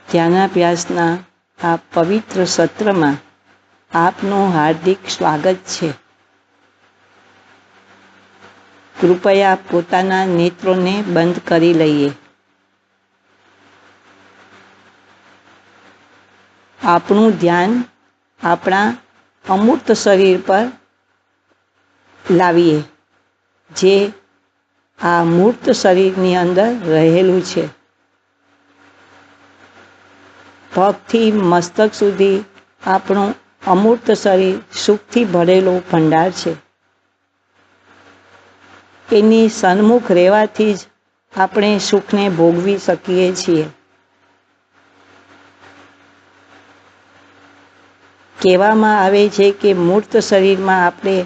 ધ્યાનાભ્યાસના આ પવિત્ર સત્રમાં આપનું હાર્દિક સ્વાગત છે. કૃપયા પોતાના નેત્રોને બંધ કરી લઈએ. આપણું ધ્યાન આપણા અમૂર્ત શરીર પર લાવીએ, જે આ મૂર્ત શરીરની અંદર રહેલું છે. પગથી મસ્તક સુધી આપણું અમૂર્ત શરીર સુખથી ભરેલો ભંડાર છે. એની સન્મુખ રહેવાથી જ આપણે સુખને ભોગવી શકીએ છીએ. કહેવામાં આવે છે કે મૂર્ત શરીરમાં આપણે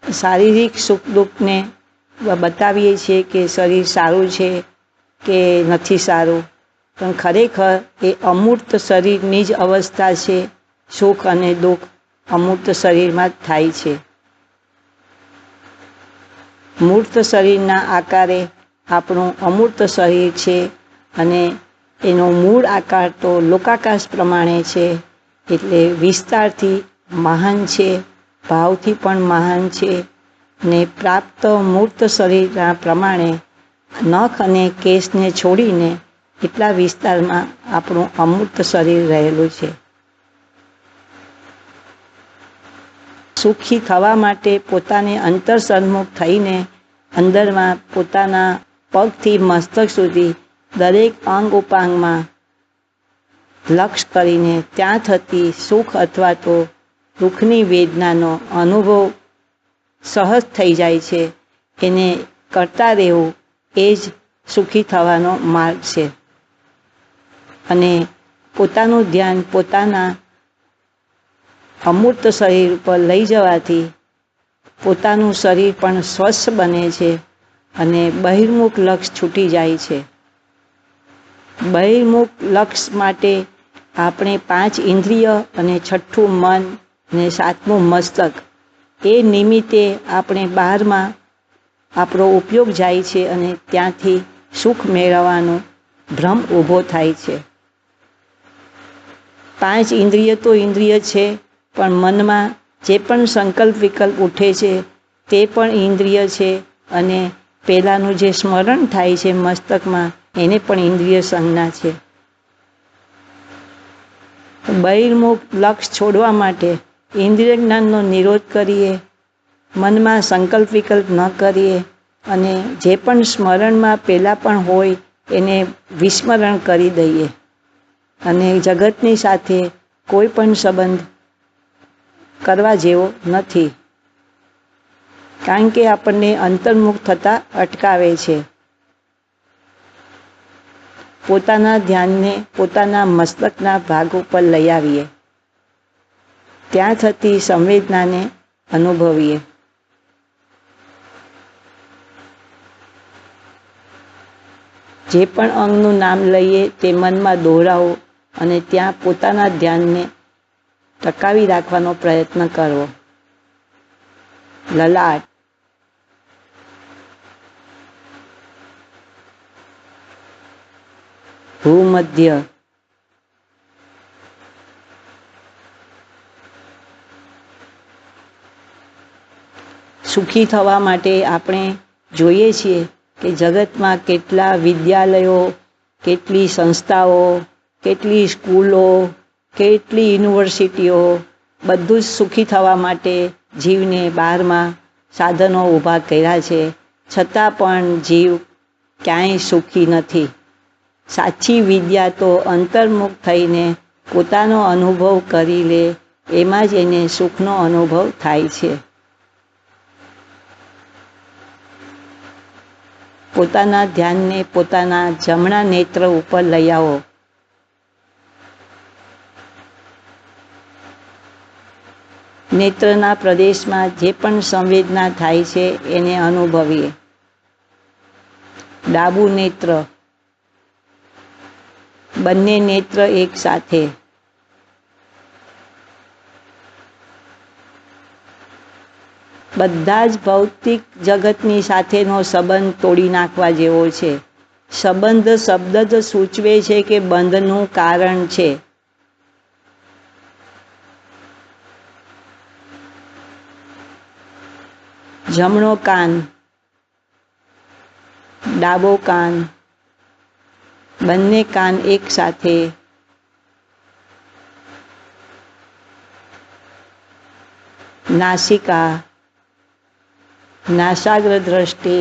શારીરિક સુખ દુઃખને બતાવીએ છીએ કે શરીર સારું છે કે નથી સારું, પણ ખરેખર એ અમૂર્ત શરીરની જ અવસ્થા છે. સુખ અને દુઃખ અમૂર્ત શરીરમાં જ થાય છે. મૂર્ત શરીરના આકારે આપણું અમૂર્ત શરીર છે અને એનો મૂળ આકાર તો લોકાકાશ પ્રમાણે છે, એટલે વિસ્તારથી મહાન છે, ભાવથી પણ મહાન છે. ને પ્રાપ્ત મૂર્ત શરીરના પ્રમાણે નખ અને કેસને છોડીને એટલા વિસ્તારમાં આપણું અમૂર્ત શરીર રહેલું છે. સુખી થવા માટે પોતાને અંતર સન્મુખ થઈને અંદરમાં પોતાના પગથી મસ્તક સુધી દરેક અંગ ઉપાંગમાં લક્ષ કરીને ત્યાં થતી સુખ અથવા તો દુઃખની વેદનાનો અનુભવ સહજ થઈ જાય છે. એને કરતા રહેવું એ જ સુખી થવાનો માર્ગ છે. અને પોતાનું ધ્યાન પોતાના અમૂર્ત શરીર ઉપર લઈ જવાથી પોતાનું શરીર પણ સ્વસ્થ બને છે અને બહિર્મુખ લક્ષ છૂટી જાય છે. બહિર્મુખ લક્ષ માટે આપણે 5 ઇન્દ્રિય અને 6ઠું મન અને 7મું મસ્તક એ નિમિત્તે આપણે બહારમાં આપણો ઉપયોગ જાય છે અને ત્યાંથી સુખ મેળવવાનો ભ્રમ ઊભો થાય છે. 5 ઇન્દ્રિય તો ઇન્દ્રિય છે, પણ મનમાં જે પણ સંકલ્પ વિકલ્પ ઉઠે છે તે પણ ઇન્દ્રિય છે, અને પહેલાંનું જે સ્મરણ થાય છે મસ્તકમાં એને પણ ઇન્દ્રિય સંજ્ઞા છે. બહિર્મુખ લક્ષ છોડવા માટે ઇન્દ્રિય જ્ઞાનનો નિરોધ કરીએ, મનમાં સંકલ્પ વિકલ્પ ન કરીએ અને જે પણ સ્મરણમાં પહેલાં પણ હોય એને વિસ્મરણ કરી દઈએ અને જગતની સાથે કોઈ પણ સંબંધ કરવા જેવો નથી, કારણ કે આપણને અંતર્મુખ થતાં અટકાવે છે. પોતાના ધ્યાનને પોતાના મસ્તકના ભાગ ઉપર લઈ આવીએ, ત્યાં થતી સંવેદનાને અનુભવીએ. જે પણ અંગનું નામ લઈએ તે મનમાં દોહરાવો અને ત્યાં પોતાના ધ્યાનને ટકાવી રાખવાનો પ્રયત્ન કરવો. લલાટ, ભૂમધ્ય, સુખી થવા માટે આપણે જોઈએ છીએ કે જગતમાં કેટલા વિદ્યાલયો, કેટલી સંસ્થાઓ, કેટલી સ્કૂલો, કેટલી યુનિવર્સિટીઓ, બધું જ સુખી થવા માટે જીવને બહારમાં સાધનો ઊભા કર્યા છે, છતાં પણ જીવ ક્યાંય સુખી નથી. સાચી વિદ્યા તો અંતર્મુખ થઈને પોતાનો અનુભવ કરી લે, એમાં જ એને સુખનો અનુભવ થાય છે. પોતાના ધ્યાનને પોતાના જમણા નેત્ર ઉપર લઈ આવો. નેત્રના પ્રદેશમાં જે પણ સંવેદના થાય છે એને અનુભવીએ. ડાબું નેત્ર, બંને નેત્ર એક સાથે, બધા જ ભૌતિક જગતની સાથેનો સંબંધ તોડી નાખવા જેવો છે. સંબંધ શબ્દ જ સૂચવે છે કે બંધનું કારણ છે. જમણો કાન, ડાબો કાન, બંને કાન એક સાથે, નાસિકા, નાસાગ્ર દ્રષ્ટિ,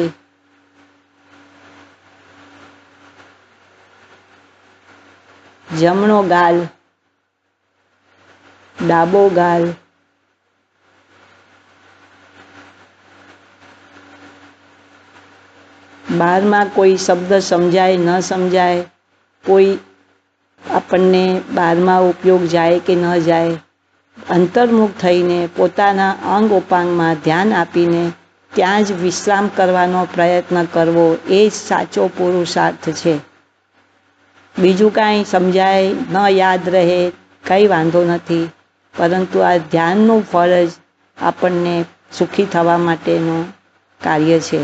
જમણો ગાલ, ડાબો ગાલ, બહારમાં કોઈ શબ્દ સમજાય ન સમજાય, કોઈ આપણને બહારમાં ઉપયોગ જાય કે ન જાય, અંતર્મુખ થઈને પોતાના અંગ ઉપાંગમાં ધ્યાન આપીને ત્યાં જ વિશ્રામ કરવાનો પ્રયત્ન કરવો એ જ સાચો પુરુષાર્થ છે. બીજું કાંઈ સમજાય ન યાદ રહે કંઈ વાંધો નથી, પરંતુ આ ધ્યાનનું ફળ જ આપણને સુખી થવા માટેનું કાર્ય છે.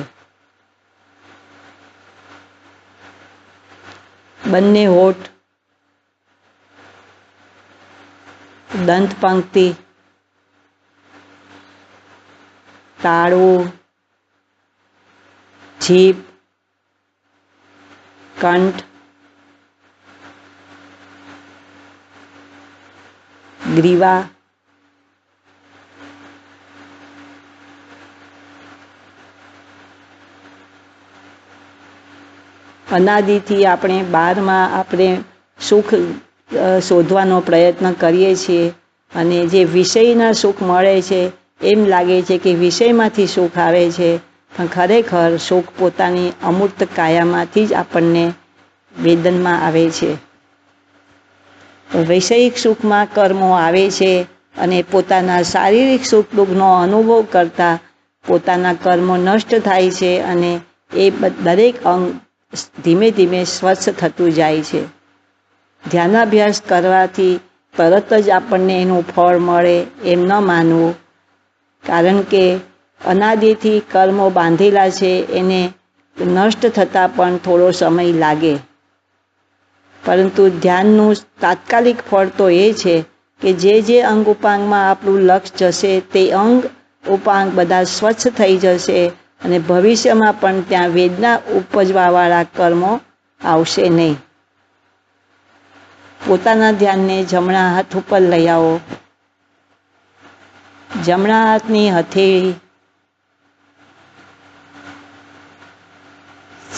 બંને હોઠ, દંત પંક્તિ, તાળવું, જીભ, કંઠ, ગ્રીવા, અનાદિથી આપણે બહારમાં આપણે સુખ શોધવાનો પ્રયત્ન કરીએ છીએ અને જે વિષયના સુખ મળે છે એમ લાગે છે કે વિષયમાંથી સુખ આવે છે, પણ ખરેખર સુખ પોતાની અમૂર્ત કાયામાંથી જ આપણને વેદનમાં આવે છે. વૈષયિક સુખમાં કર્મો આવે છે અને પોતાના શારીરિક સુખ દુઃખનો અનુભવ કરતાં પોતાના કર્મો નષ્ટ થાય છે અને એ દરેક અંગ ધીમે ધીમે સ્વચ્છ થતું જાય છે. ધ્યાનાભ્યાસ કરવાથી તરત જ આપણને એનું ફળ મળે એમ ન માનવું, કારણ કે અનાદિથી કર્મો બાંધેલા છે એને નષ્ટ થતાં પણ થોડો સમય લાગે. પરંતુ ધ્યાનનું તાત્કાલિક ફળ તો એ છે કે જે અંગ ઉપાંગમાં આપણું લક્ષ્ય જશે તે અંગ ઉપાંગ બધા સ્વચ્છ થઈ જશે અને ભવિષ્યમાં પણ ત્યાં વેદના ઉપજવાવાળા કર્મો આવશે નહીં. પોતાના ધ્યાનને જમણા હાથ ઉપર લઈ આવો. જમણા હાથની હથેળી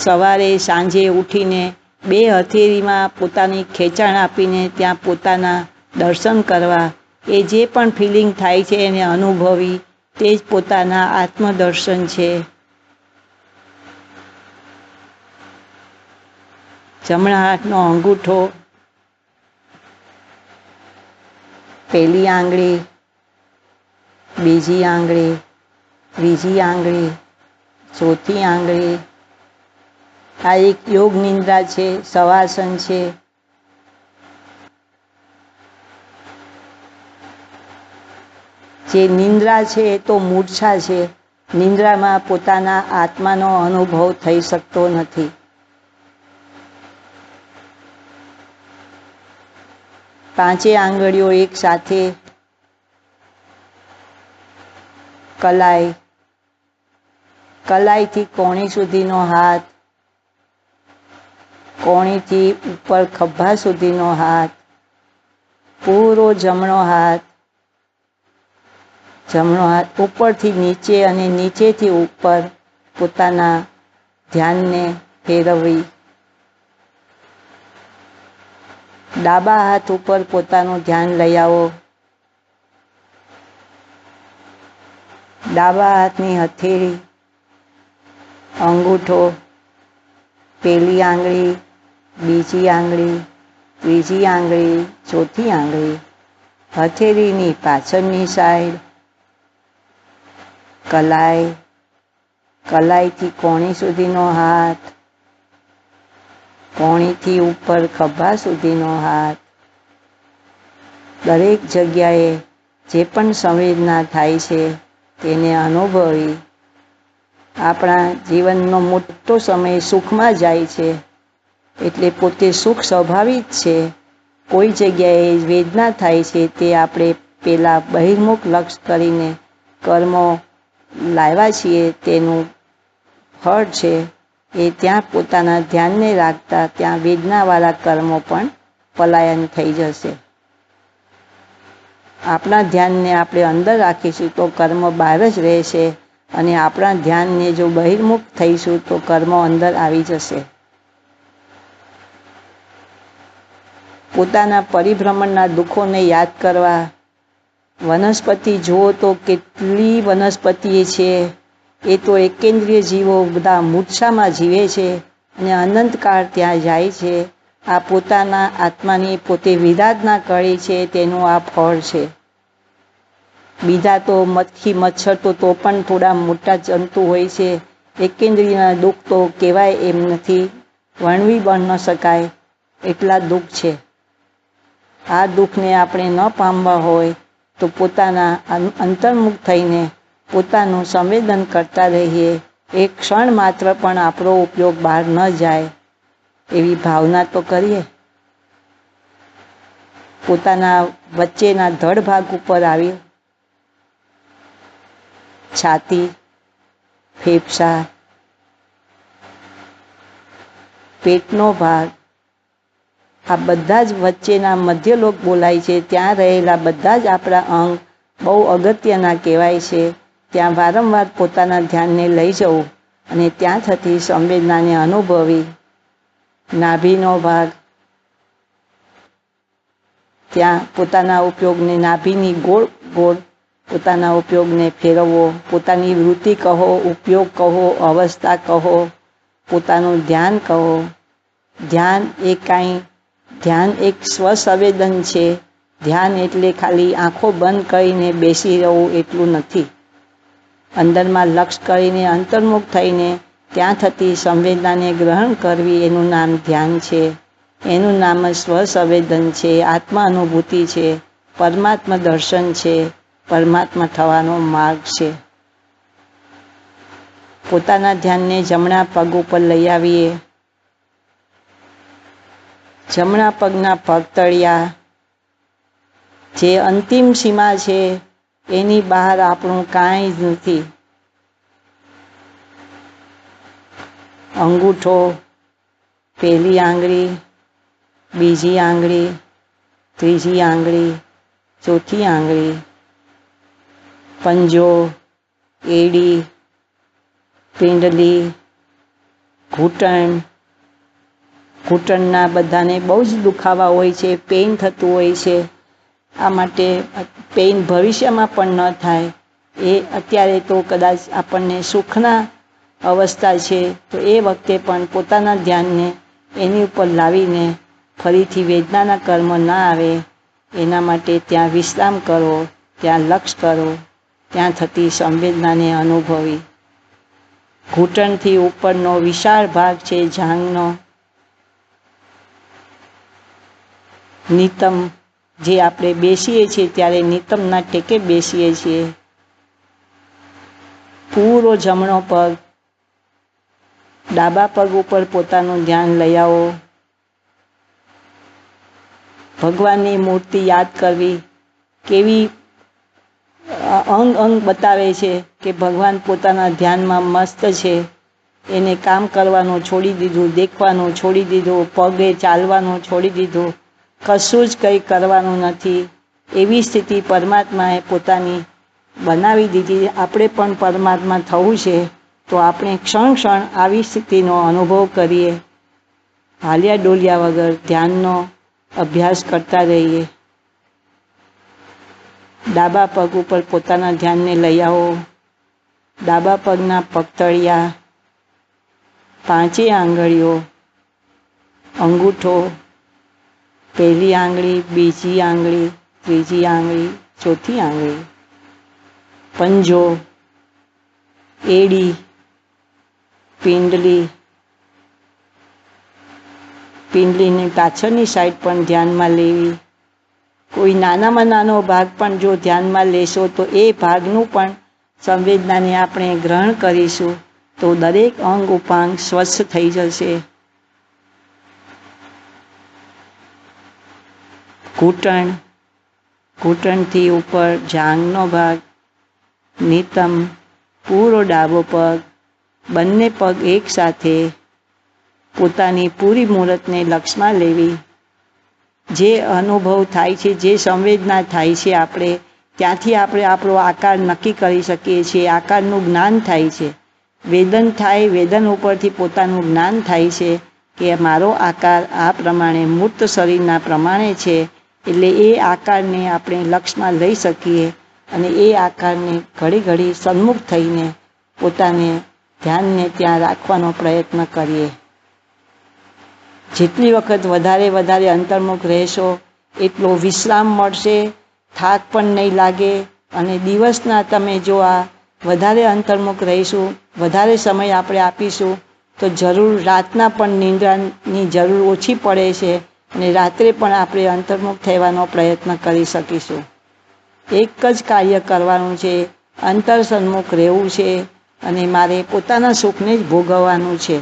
સવારે સાંજે ઉઠીને બે હથેળીમાં પોતાની ખેંચાણ આપીને ત્યાં પોતાના દર્શન કરવા, એ જે પણ ફિલિંગ થાય છે એને અનુભવી, તે જ પોતાના આત્મદર્શન છે. જમણા હાથનો અંગૂઠો, પહેલી આંગળી, બીજી આંગળી, ત્રીજી આંગળી, ચોથી આંગળી. આ એક યોગ નિંદ્રા છે, શવાસન છે. જે નિંદ્રા છે એ તો મૂર્છા છે. નિંદ્રામાં પોતાના આત્માનો અનુભવ થઈ શકતો નથી. પાંચે આંગળીઓ એક સાથે, કલાઈ, કલાઈથી કોણી સુધીનો હાથ, કોણીથી ઉપર ખભા સુધીનો હાથ, પૂરો જમણો હાથ, જમણો હાથ ઉપરથી નીચે અને નીચેથી ઉપર પોતાના ધ્યાનને ફેરવવી. ડાબા હાથ ઉપર પોતાનું ધ્યાન લઈ આવો. ડાબા હાથની હથેળી, અંગૂઠો, પહેલી આંગળી, બીજી આંગળી, ત્રીજી આંગળી, ચોથી આંગળી, હથેળીની પાછળની સાઈડ, કલાઈ, કલાઈથી કોણી સુધીનો હાથ, કોણીથી ઉપર ખભા સુધીનો હાથ. દરેક જગ્યાએ જે પણ સંવેદના થાય છે તેને અનુભવી. આપણા જીવનનો મોટો સમય સુખમાં જાય છે એટલે પોતે સુખ સ્વાભાવિક છે. કોઈ જગ્યાએ વેદના થાય છે તે આપણે પેલા બહિર્મુખ લક્ષ કરીને કર્મો લાવ્યા છીએ તેનું ફળ છે. એ ત્યાં પોતાના ધ્યાનને રાખતા ત્યાં વેદનાવાળા કર્મો પણ પલાયન થઈ જશે. આપણા ધ્યાનને આપણે અંદર રાખીશું તો કર્મ બહાર જ રહેશે, અને આપણા ધ્યાનને જો બહિર્મુખ થઈશું તો કર્મો અંદર આવી જશે. પોતાના પરિભ્રમણના દુઃખોને યાદ કરવા. વનસ્પતિ જુઓ તો કેટલી વનસ્પતિ છે. એ તો એકેન્દ્રિય જીવો બધા મૂર્છામાં જીવે છે અને અનંતકાળ ત્યાં જાય છે. આ પોતાના આત્માની પોતે વિરાધના કરી છે તેનું આ ફળ છે. બીજા તો મચ્છી મચ્છર તો પણ થોડા મોટા જંતુ હોય છે. એકેન્દ્રિયના દુઃખ તો કહેવાય એમ નથી, વર્ણવી પણ ન શકાય એટલા દુઃખ છે. આ દુઃખને આપણે ન પામવા હોય તો પોતાના અંતર્મુખ થઈને પોતાનું સંવેદન કરતા રહીએ. એક ક્ષણ માત્ર પણ આપણો ઉપયોગ બહાર ન જાય એવી ભાવના તો કરીએ. પોતાના વચ્ચેના ધડ ભાગ ઉપર આવી, છાતી, ફેફસા, પેટનો ભાગ, આ બધા જ વચ્ચેના મધ્યલોક બોલાય છે. ત્યાં રહેલા બધા જ આપણા અંગ બહુ અગત્યના કહેવાય છે. ત્યાં વારંવાર પોતાના ધ્યાનને લઈ જવું અને ત્યાં થતી સંવેદનાને અનુભવી. નાભીનો ભાગ, ત્યાં પોતાના ઉપયોગને નાભીની ગોળ ગોળ પોતાના ઉપયોગને ફેરવવો. પોતાની વૃત્તિ કહો, ઉપયોગ કહો, અવસ્થા કહો, પોતાનું ધ્યાન કહો. ધ્યાન એક સ્વસંવેદન છે. ધ્યાન એટલે ખાલી આંખો બંધ કરીને બેસી રહેવું એટલું નથી. અંદરમાં લક્ષ કરીને અંતર્મુખ થઈને ત્યાં થતી સંવેદનાને ગ્રહણ કરવી એનું નામ ધ્યાન છે. એનું નામ સ્વસંવેદન છે, આત્મા અનુભૂતિ છે, પરમાત્મા દર્શન છે, પરમાત્મા થવાનો માર્ગ છે. પોતાના ધ્યાનને જમણા પગ ઉપર લઈ આવીએ. જમણા પગના પગતળિયા જે અંતિમ સીમા છે એની બહાર આપણું કાંઈ જ નથી. અંગૂઠો, પહેલી આંગળી, બીજી આંગળી, ત્રીજી આંગળી, ચોથી આંગળી, પંજો, એડી, પિંડલી, ઘૂંટણના બધાને બહુ જ દુખાવા હોય છે, પેઇન થતું હોય છે. આ માટે પેઇન ભવિષ્યમાં પણ ન થાય એ અત્યારે તો કદાચ આપણને સુખના અવસ્થા છે તો એ વખતે પણ પોતાના ધ્યાનને એની ઉપર લાવીને ફરીથી વેદનાના કર્મ ના આવે એના માટે ત્યાં વિશ્રામ કરો, ત્યાં લક્ષ કરો, ત્યાં થતી સંવેદનાને અનુભવી. ઘૂંટણથી ઉપરનો વિશાળ ભાગ છે જાંઘનો, નિતમ જે આપણે બેસીએ છીએ ત્યારે નિતમના ટેકે બેસીએ છીએ. પૂરો જમણો પગ, ડાબા પગ ઉપર પોતાનું ધ્યાન લઈ આવો. ભગવાનની મૂર્તિ યાદ કરવી. કેવી અંગ બતાવે છે કે ભગવાન પોતાના ધ્યાનમાં મસ્ત છે. એને કામ કરવાનું છોડી દીધું, દેખવાનું છોડી દીધું, પગે ચાલવાનું છોડી દીધું, કશું જ કંઈ કરવાનું નથી. એવી સ્થિતિ પરમાત્માએ પોતાની બનાવી દીધી. આપણે પણ પરમાત્મા થવું છે તો આપણે ક્ષણ ક્ષણ આવી સ્થિતિનો અનુભવ કરીએ. હાલ્યા ડોલ્યા વગર ધ્યાનનો અભ્યાસ કરતા રહીએ. ડાબા પગ ઉપર પોતાના ધ્યાનને લઈ આવો. ડાબા પગના પગતળિયા, પાંચેય આંગળીઓ, અંગૂઠો, પહેલી આંગળી, બીજી આંગળી, ત્રીજી આંગળી, ચોથી આંગળી, પંજો, એડી, પિંડલીની પાછળની સાઈડ પણ ધ્યાનમાં લેવી. કોઈ નાનામાં નાનો ભાગ પણ જો ધ્યાનમાં લેશો તો એ ભાગનું પણ સંવેદનાને આપણે ગ્રહણ કરીશું તો દરેક અંગ ઉપાંગ સ્વસ્થ થઈ જશે. ઘૂંટણથી ઉપર જાંઘનો ભાગ, નિતંબ, પૂરો ડાબો પગ, બંને પગ એકસાથે પોતાની પૂરી મૂરતને લક્ષમાં લેવી. જે અનુભવ થાય છે, જે સંવેદના થાય છે આપણે, ત્યાંથી આપણે આપણો આકાર નક્કી કરી શકીએ છીએ. આકારનું જ્ઞાન થાય છે. વેદન થાય, વેદન ઉપરથી પોતાનું જ્ઞાન થાય છે કે મારો આકાર આ પ્રમાણે મૂર્ત શરીરના પ્રમાણે છે. એટલે એ આકારને આપણે લક્ષમાં લઈ શકીએ અને એ આકારને ઘડી ઘડી સન્મુખ થઈને પોતાને ધ્યાનને ત્યાં રાખવાનો પ્રયત્ન કરીએ. જેટલી વખત વધારે અંતર્મુખ રહેશો એટલો વિશ્રામ મળશે, થાક પણ નહીં લાગે. અને દિવસના તમે જો આ વધારે અંતર્મુખ રહીશું, વધારે સમય આપણે આપીશું તો જરૂર રાતના પણ નિંદ્રાની જરૂર ઓછી પડે છે અને રાત્રે પણ આપણે અંતર્મુખ થવાનો પ્રયત્ન કરી શકીશું. એક જ કાર્ય કરવાનું છે, અંતર સન્મુખ રહેવું છે અને મારે પોતાના સુખને જ ભોગવવાનું છે.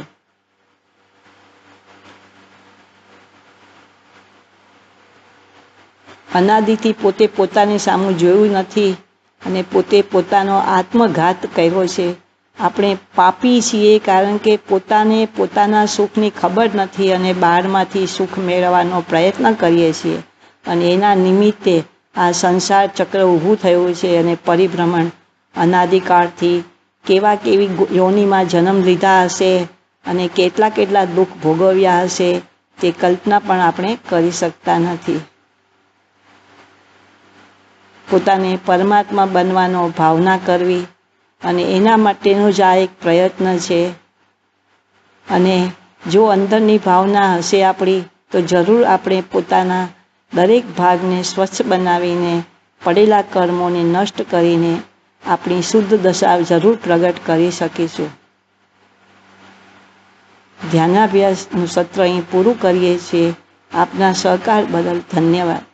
અનાદિથી પોતે પોતાની સામું જોયું નથી અને પોતે પોતાનો આત્મઘાત કર્યો છે. આપણે પાપી છીએ કારણ કે પોતાને પોતાના સુખની ખબર નથી અને બહારમાંથી સુખ મેળવવાનો પ્રયત્ન કરીએ છીએ અને એના નિમિત્તે આ સંસાર ચક્ર ઊભું થયું છે અને પરિભ્રમણ અનાદિકાળથી કેવી યોનિમાં જન્મ લીધા હશે અને કેટલા દુઃખ ભોગવ્યા હશે તે કલ્પના પણ આપણે કરી શકતા નથી. પોતાને પરમાત્મા બનવાનો ભાવના કરવી અને એના માટેનો જ આ એક પ્રયત્ન છે. અને જો અંદરની ભાવના હશે આપણી તો જરૂર આપણે પોતાના દરેક ભાગને સ્વચ્છ બનાવીને પડેલા કર્મોને નષ્ટ કરીને આપણી શુદ્ધ દશા જરૂર પ્રગટ કરી શકીશું. ધ્યાનાભ્યાસનું સત્ર અહીં પૂરું કરીએ છીએ. આપના સહકાર બદલ ધન્યવાદ.